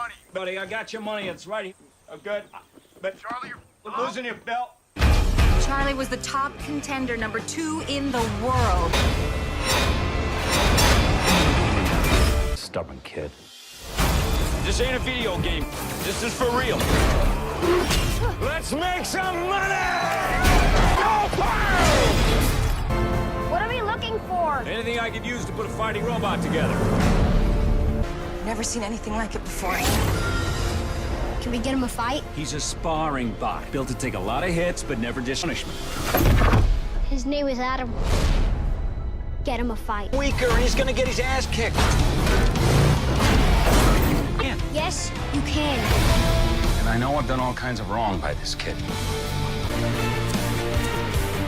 money. Buddy, I got your money. It's right. Good. But Charlie, you're losing your belt. Charlie was the top contender, #2 in the world. Stubborn kid. This ain't a video game. This is for real. Let's make some money! Go Pirates! What are we looking for? Anything I could use to put a fighting robot together. Never seen anything like it before. Can we get him a fight? He's a sparring bot, built to take a lot of hits, but never dish punishment. His name is Adam. Get him a fight. Weaker, and he's gonna get his ass kicked. Yes, you can. And I know I've done all kinds of wrong by this kid.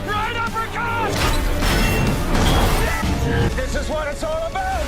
Right uppercut! This is what it's all about!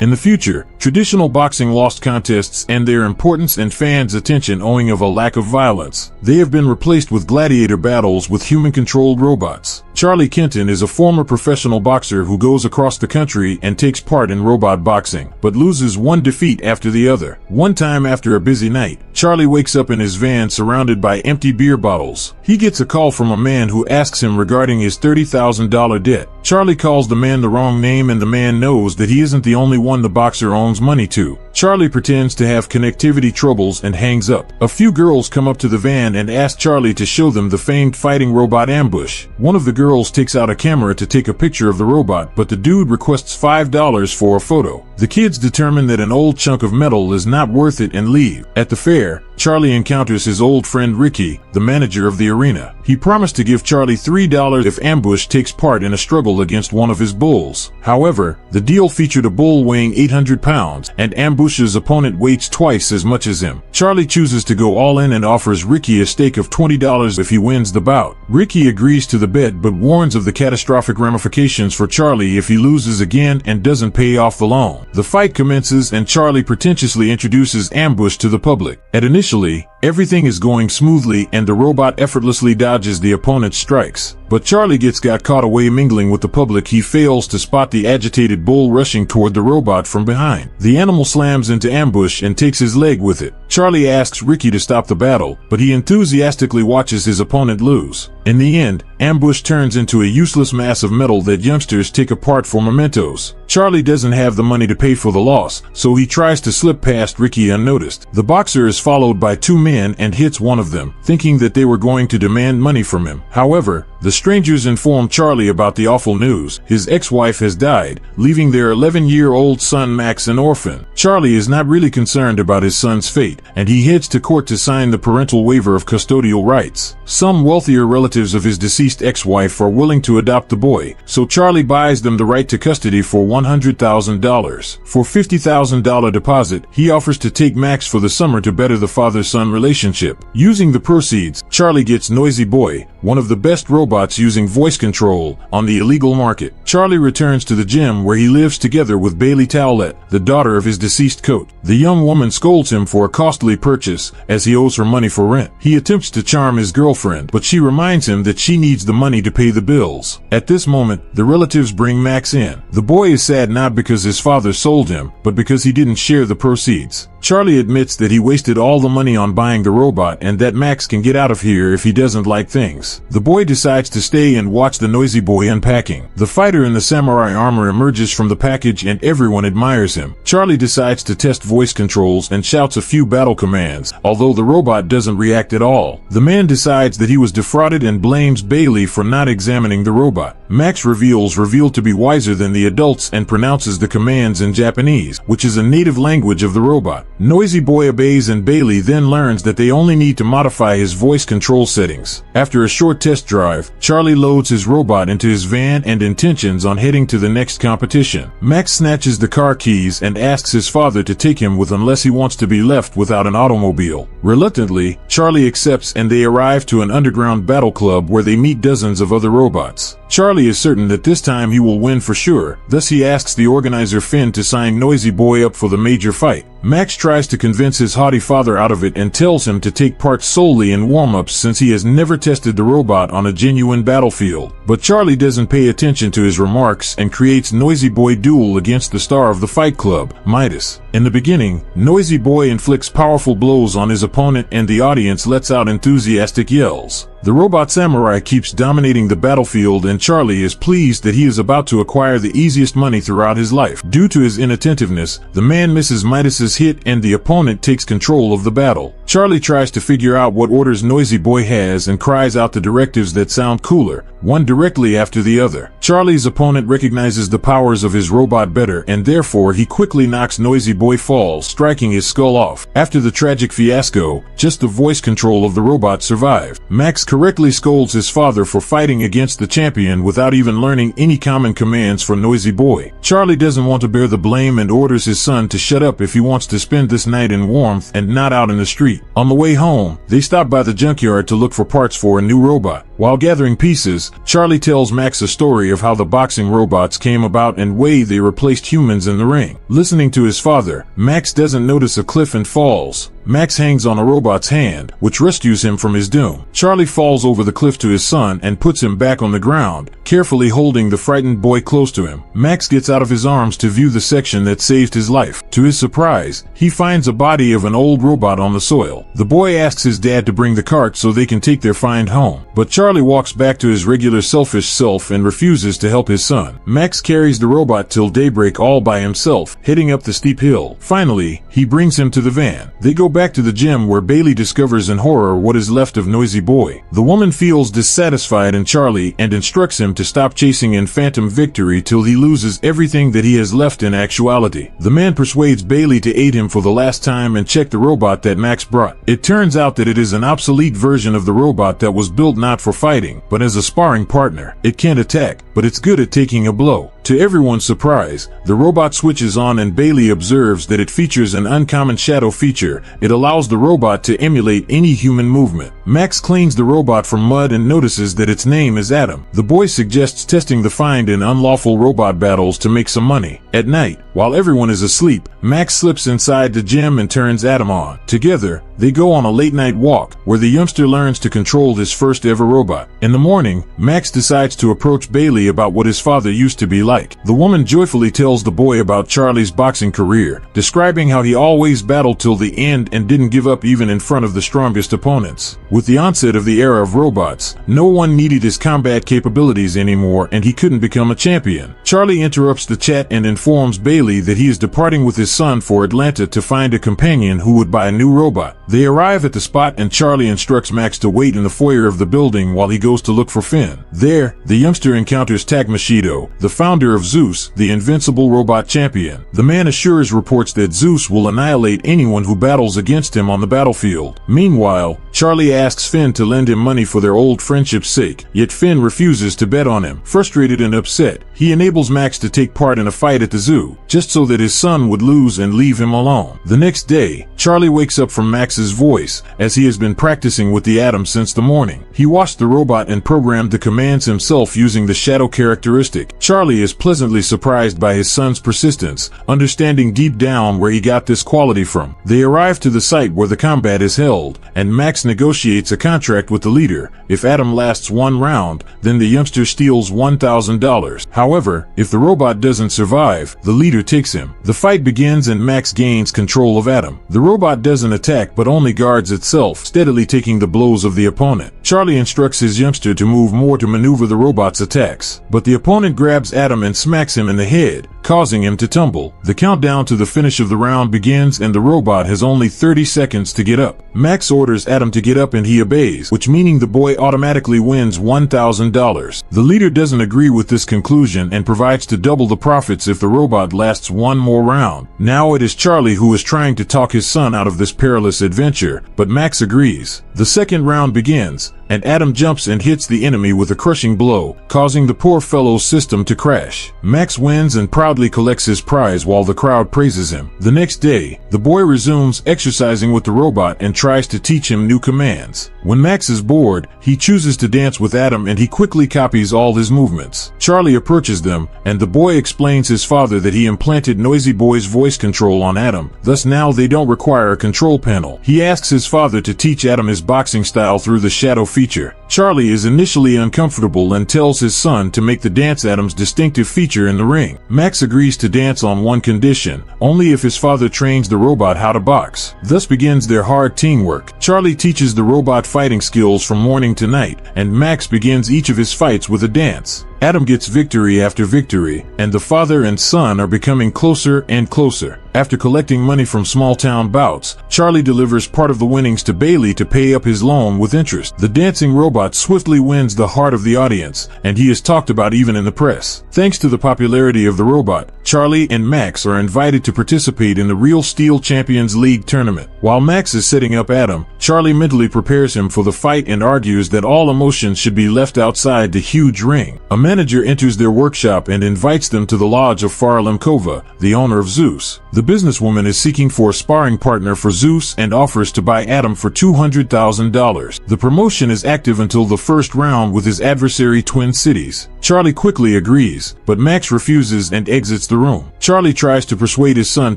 In the future, traditional boxing lost contests and their importance and fans' attention owing of a lack of violence. They have been replaced with gladiator battles with human-controlled robots. Charlie Kenton is a former professional boxer who goes across the country and takes part in robot boxing, but loses one defeat after the other. One time after a busy night, Charlie wakes up in his van surrounded by empty beer bottles. He gets a call from a man who asks him regarding his $30,000 debt. Charlie calls the man the wrong name and the man knows that he isn't the only one the boxer owes money to. Charlie pretends to have connectivity troubles and hangs up. A few girls come up to the van and ask Charlie to show them the famed fighting robot Ambush. One of the girls takes out a camera to take a picture of the robot, but the dude requests $5 for a photo. The kids determine that an old chunk of metal is not worth it and leave. At the fair, Charlie encounters his old friend Ricky, the manager of the arena. He promised to give Charlie $3 if Ambush takes part in a struggle against one of his bulls. However, the deal featured a bull weighing 800 pounds, and Ambush's opponent weighs twice as much as him. Charlie chooses to go all in and offers Ricky a stake of $20 if he wins the bout. Ricky agrees to the bet but warns of the catastrophic ramifications for Charlie if he loses again and doesn't pay off the loan. The fight commences and Charlie pretentiously introduces Ambush to the public. Initially, everything is going smoothly and the robot effortlessly dodges the opponent's strikes. But Charlie got caught away mingling with the public. He fails to spot the agitated bull rushing toward the robot from behind. The animal slams into Ambush and takes his leg with it. Charlie asks Ricky to stop the battle, but he enthusiastically watches his opponent lose. In the end, Ambush turns into a useless mass of metal that youngsters take apart for mementos. Charlie doesn't have the money to pay for the loss, so he tries to slip past Ricky unnoticed. The boxer is followed by two men and hits one of them, thinking that they were going to demand money from him. However, the strangers inform Charlie about the awful news. His ex-wife has died, leaving their 11-year-old son Max an orphan. Charlie is not really concerned about his son's fate, and he heads to court to sign the parental waiver of custodial rights. Some wealthier relatives of his deceased ex-wife are willing to adopt the boy, so Charlie buys them the right to custody for $100,000. For $50,000 deposit, he offers to take Max for the summer to better the father-son relationship. Using the proceeds, Charlie gets Noisy Boy, one of the best robots using voice control, on the illegal market. Charlie returns to the gym where he lives together with Bailey Towlett, the daughter of his deceased coach. The young woman scolds him for a costly purchase, as he owes her money for rent. He attempts to charm his girlfriend, but she reminds him that she needs the money to pay the bills. At this moment, the relatives bring Max in. The boy is sad not because his father sold him, but because he didn't share the proceeds. Charlie admits that he wasted all the money on buying the robot and that Max can get out of here if he doesn't like things. The boy decides to stay and watch the Noisy Boy unpacking. The fighter in the samurai armor emerges from the package and everyone admires him. Charlie decides to test voice controls and shouts a few battle commands, although the robot doesn't react at all. The man decides that he was defrauded and blames Bailey for not examining the robot. Max revealed to be wiser than the adults and pronounces the commands in Japanese, which is a native language of the robot. Noisy Boy obeys and Bailey then learns that they only need to modify his voice control settings. After a short test drive, Charlie loads his robot into his van and intentions on heading to the next competition. Max snatches the car keys and asks his father to take him with unless he wants to be left without an automobile. Reluctantly, Charlie accepts and they arrive to an underground battle club where they meet dozens of other robots. Charlie is certain that this time he will win for sure, thus he asks the organizer Finn to sign Noisy Boy up for the major fight. Max tries tries to convince his haughty father out of it and tells him to take part solely in warm-ups since he has never tested the robot on a genuine battlefield. But Charlie doesn't pay attention to his remarks and creates Noisy Boy duel against the star of the Fight Club, Midas. In the beginning, Noisy Boy inflicts powerful blows on his opponent and the audience lets out enthusiastic yells. The robot samurai keeps dominating the battlefield and Charlie is pleased that he is about to acquire the easiest money throughout his life. Due to his inattentiveness, the man misses Midas's hit and the opponent takes control of the battle. Charlie tries to figure out what orders Noisy Boy has and cries out the directives that sound cooler, one directly after the other. Charlie's opponent recognizes the powers of his robot better and therefore he quickly knocks Noisy Boy falls, striking his skull off. After the tragic fiasco, just the voice control of the robot survived. Max correctly scolds his father for fighting against the champion without even learning any common commands for Noisy Boy. Charlie doesn't want to bear the blame and orders his son to shut up if he wants to spend this night in warmth and not out in the street. On the way home, they stop by the junkyard to look for parts for a new robot. While gathering pieces, Charlie tells Max a story of how the boxing robots came about and way they replaced humans in the ring. Listening to his father, Max doesn't notice a cliff and falls. Max hangs on a robot's hand, which rescues him from his doom. Charlie falls over the cliff to his son and puts him back on the ground, carefully holding the frightened boy close to him. Max gets out of his arms to view the section that saved his life. To his surprise, he finds a body of an old robot on the soil. The boy asks his dad to bring the cart so they can take their find home, but Charlie walks back to his regular selfish self and refuses to help his son. Max carries the robot till daybreak all by himself, heading up the steep hill. Finally, he brings him to the van. They go back to the gym where Bailey discovers in horror what is left of Noisy Boy. The woman feels dissatisfied in Charlie and instructs him to stop chasing in phantom victory till he loses everything that he has left in actuality. The man persuades Bailey to aid him for the last time and check the robot that Max brought. It turns out that it is an obsolete version of the robot that was built not for fighting, but as a sparring partner. It can't attack, but it's good at taking a blow. To everyone's surprise, the robot switches on and Bailey observes that it features an uncommon shadow feature. It allows the robot to emulate any human movement. Max cleans the robot from mud and notices that its name is Adam. The boy suggests testing the find in unlawful robot battles to make some money. At night, while everyone is asleep, Max slips inside the gym and turns Adam on. Together, they go on a late-night walk, where the youngster learns to control his first ever robot. In the morning, Max decides to approach Bailey about what his father used to be like. The woman joyfully tells the boy about Charlie's boxing career, describing how he always battled till the end and didn't give up even in front of the strongest opponents. With the onset of the era of robots, no one needed his combat capabilities anymore and he couldn't become a champion. Charlie interrupts the chat and informs Bailey that he is departing with his son for Atlanta to find a companion who would buy a new robot. They arrive at the spot and Charlie instructs Max to wait in the foyer of the building while he goes to look for Finn. There, the youngster encounters Takmashido, the founder of Zeus, the invincible robot champion. The man assures reports that Zeus will annihilate anyone who battles against him on the battlefield. Meanwhile, Charlie asks Finn to lend him money for their old friendship's sake, yet Finn refuses to bet on him. Frustrated and upset, he enables Max to take part in a fight at the zoo, just so that his son would lose and leave him alone. The next day, Charlie wakes up from Max's voice, as he has been practicing with the Atom since the morning. He watched the robot and programmed the commands himself using the shadow characteristic. Charlie is pleasantly surprised by his son's persistence, understanding deep down where he got this quality from. They arrive to the site where the combat is held, and Max negotiates a contract with the leader. If Adam lasts one round, then the youngster steals $1,000. However, if the robot doesn't survive, the leader takes him. The fight begins and Max gains control of Adam. The robot doesn't attack but only guards itself, steadily taking the blows of the opponent. Charlie instructs his youngster to move more to maneuver the robot's attacks, but the opponent grabs Adam and smacks him in the head, causing him to tumble. The countdown to the finish of the round begins and the robot has only 30 seconds to get up. Max orders Adam to get up and he obeys, which meaning the boy automatically wins $1,000. The leader doesn't agree with this conclusion and provides to double the profits if the robot lasts one more round. Now it is Charlie who is trying to talk his son out of this perilous adventure, but Max agrees. The second round begins, and Adam jumps and hits the enemy with a crushing blow, causing the poor fellow's system to crash. Max wins and proudly proudly collects his prize while the crowd praises him. The next day, the boy resumes exercising with the robot and tries to teach him new commands. When Max is bored, he chooses to dance with Adam and he quickly copies all his movements. Charlie approaches them, and the boy explains his father that he implanted Noisy Boy's voice control on Adam, thus now they don't require a control panel. He asks his father to teach Adam his boxing style through the shadow feature. Charlie is initially uncomfortable and tells his son to make the dance Adam's distinctive feature in the ring. Max agrees to dance on one condition, only if his father trains the robot how to box. Thus begins their hard teamwork. Charlie teaches the robot fighting skills from morning to night, and Max begins each of his fights with a dance. Adam gets victory after victory, and the father and son are becoming closer and closer. After collecting money from small-town bouts, Charlie delivers part of the winnings to Bailey to pay up his loan with interest. The dancing robot swiftly wins the heart of the audience, and he is talked about even in the press. Thanks to the popularity of the robot, Charlie and Max are invited to participate in the Real Steel Champions League tournament. While Max is setting up Adam, Charlie mentally prepares him for the fight and argues that all emotions should be left outside the huge ring. A manager enters their workshop and invites them to the lodge of Farah Lemkova, the owner of Zeus. The businesswoman is seeking for a sparring partner for Zeus and offers to buy Adam for $200,000. The promotion is active until the first round with his adversary Twin Cities. Charlie quickly agrees, but Max refuses and exits the room. Charlie tries to persuade his son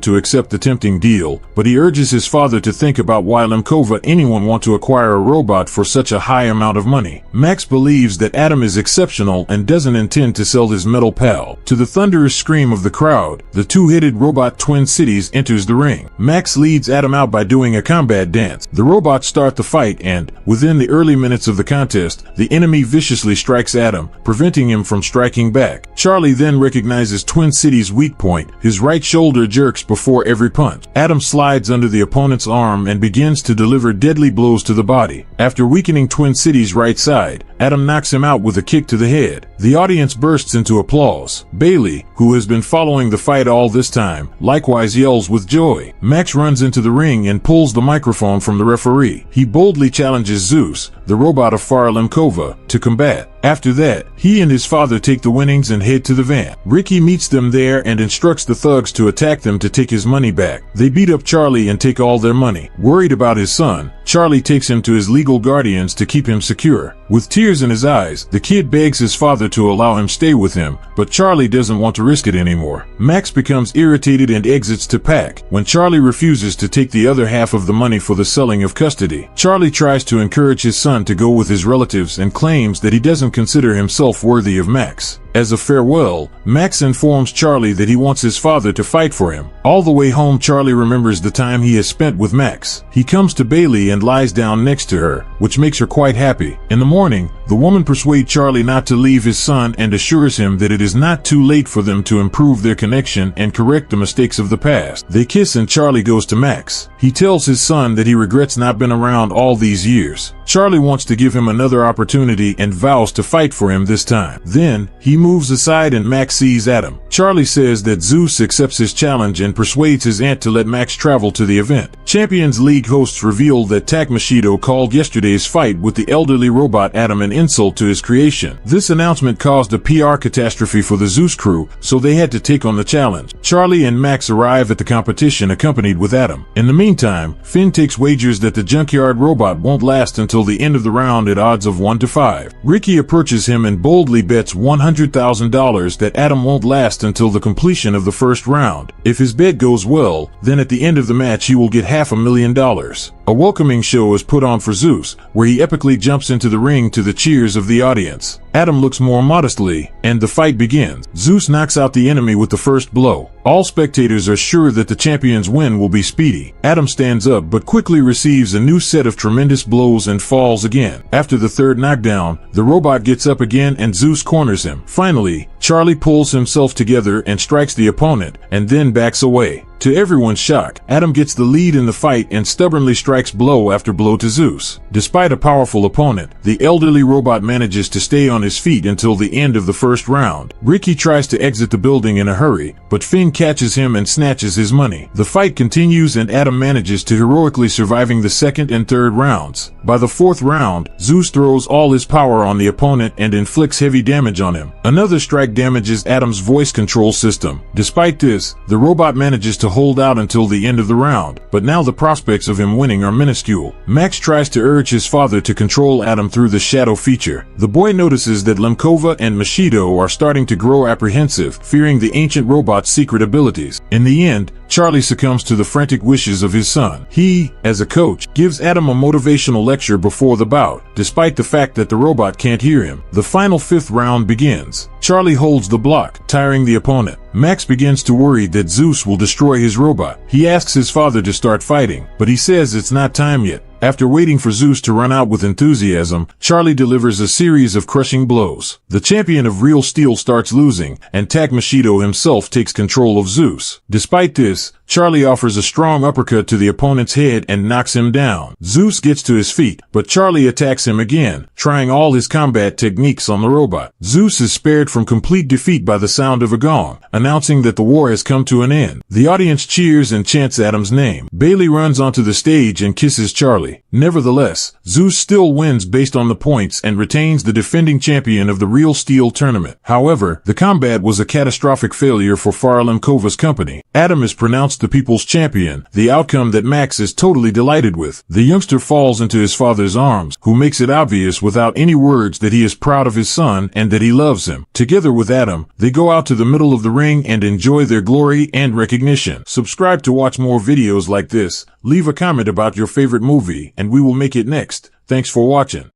to accept the tempting deal, but he urges his father to think about why Lemkova anyone want to acquire a robot for such a high amount of money. Max believes that Adam is exceptional and doesn't intend to sell his metal pal. To the thunderous scream of the crowd, the two-headed robot Twin Cities enters the ring. Max leads Adam out by doing a combat dance. The robots start the fight and, within the early minutes of the contest, the enemy viciously strikes Adam, preventing him from striking back. Charlie then recognizes Twin Cities' weak point. His right shoulder jerks before every punch. Adam slides under the opponent's arm and begins to deliver deadly blows to the body. After weakening Twin Cities' right side, Adam knocks him out with a kick to the head. The audience bursts into applause. Bailey, who has been following the fight all this time, likewise yells with joy. Max runs into the ring and pulls the microphone from the referee. He boldly challenges Zeus, the robot of Farah Lemkova, to combat. After that, he and his father take the winnings and head to the van. Ricky meets them there and instructs the thugs to attack them to take his money back. They beat up Charlie and take all their money. Worried about his son, Charlie takes him to his legal guardians to keep him secure. With tears in his eyes, the kid begs his father to allow him stay with him, but Charlie doesn't want to risk it anymore. Max becomes irritated and exits to pack. When Charlie refuses to take the other half of the money for the selling of custody, Charlie tries to encourage his son to go with his relatives and claims that he doesn't consider himself worthy of Max. As a farewell, Max informs Charlie that he wants his father to fight for him. All the way home, Charlie remembers the time he has spent with Max. He comes to Bailey and lies down next to her, which makes her quite happy. In the morning, the woman persuades Charlie not to leave his son and assures him that it is not too late for them to improve their connection and correct the mistakes of the past. They kiss and Charlie goes to Max. He tells his son that he regrets not being around all these years. Charlie wants to give him another opportunity and vows to fight for him this time. Then, he moves aside and Max sees Adam. Charlie says that Zeus accepts his challenge and persuades his aunt to let Max travel to the event. Champions League hosts revealed that Takmashido called yesterday's fight with the elderly robot Adam an insult to his creation. This announcement caused a PR catastrophe for the Zeus crew, so they had to take on the challenge. Charlie and Max arrive at the competition accompanied with Adam. In the meantime, Finn takes wagers that the junkyard robot won't last until the end of the round at odds of 1 to 5. Ricky approaches him and boldly bets $100,000 that Adam won't last until the completion of the first round. If his bet goes well, then at the end of the match he will get $500,000. A welcoming show is put on for Zeus, where he epically jumps into the ring to the cheers of the audience. Adam looks more modestly, and the fight begins. Zeus knocks out the enemy with the first blow. All spectators are sure that the champion's win will be speedy. Adam stands up but quickly receives a new set of tremendous blows and falls again. After the third knockdown, the robot gets up again and Zeus corners him. Finally, Charlie pulls himself together and strikes the opponent, and then backs away. To everyone's shock, Adam gets the lead in the fight and stubbornly strikes blow after blow to Zeus. Despite a powerful opponent, the elderly robot manages to stay on his feet until the end of the first round. Ricky tries to exit the building in a hurry, but Finn catches him and snatches his money. The fight continues and Adam manages to heroically surviving the second and third rounds. By the fourth round, Zeus throws all his power on the opponent and inflicts heavy damage on him. Another strike damages Adam's voice control system. Despite this, the robot manages to hold out until the end of the round, but now the prospects of him winning are minuscule. Max tries to urge his father to control Adam through the shadow feature. The boy notices that Lemkova and Machido are starting to grow apprehensive, fearing the ancient robot's secret abilities. In the end, Charlie succumbs to the frantic wishes of his son. He, as a coach, gives Adam a motivational lecture before the bout, despite the fact that the robot can't hear him. The final fifth round begins. Charlie holds the block, tiring the opponent. Max begins to worry that Zeus will destroy his robot. He asks his father to start fighting, but he says it's not time yet. After waiting for Zeus to run out with enthusiasm, Charlie delivers a series of crushing blows. The champion of Real Steel starts losing, and Tak Machido himself takes control of Zeus. Despite this, Charlie offers a strong uppercut to the opponent's head and knocks him down. Zeus gets to his feet, but Charlie attacks him again, trying all his combat techniques on the robot. Zeus is spared from complete defeat by the sound of a gong, announcing that the war has come to an end. The audience cheers and chants Adam's name. Bailey runs onto the stage and kisses Charlie. Nevertheless, Zeus still wins based on the points and retains the defending champion of the Real Steel tournament. However, the combat was a catastrophic failure for Farah Lemkova's company. Adam is pronounced the people's champion, the outcome that Max is totally delighted with. The youngster falls into his father's arms, who makes it obvious without any words that he is proud of his son and that he loves him. Together with Adam, they go out to the middle of the ring and enjoy their glory and recognition. Subscribe to watch more videos like this. Leave a comment about your favorite movie, and we will make it next. Thanks for watching.